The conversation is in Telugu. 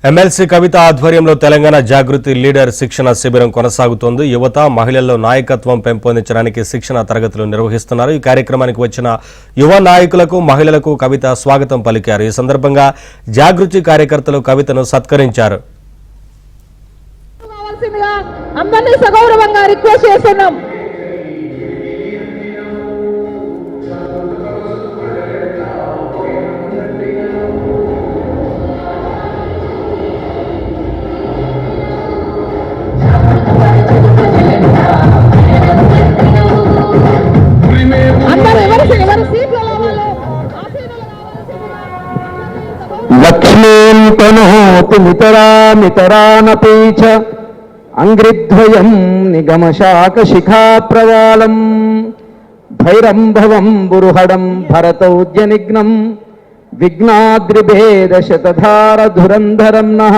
ఎమ్మెల్సీ కవిత ఆధ్వర్యంలో తెలంగాణ జాగృతి లీడర్ శిక్షణ శిబిరం కొనసాగుతోంది. యువత మహిళల్లో నాయకత్వం పెంపొందించడానికి శిక్షణ తరగతులు నిర్వహిస్తున్నారు. ఈ కార్యక్రమానికి వచ్చిన యువ నాయకులకు మహిళలకు కవిత స్వాగతం పలికారు. ఈ సందర్భంగా జాగృతి కార్యకర్తలు కవితను సత్కరించారు. లక్ష్మీం తనోతి నితరానపి చ అంగ్రిద్వయం నిగమశాఖశిఖా ప్రవాళం భైరంభవం బురుహడం భరతౌద్యనిఘ్నం విఘ్నాద్రిభేద శతధార ధురంధరం నః.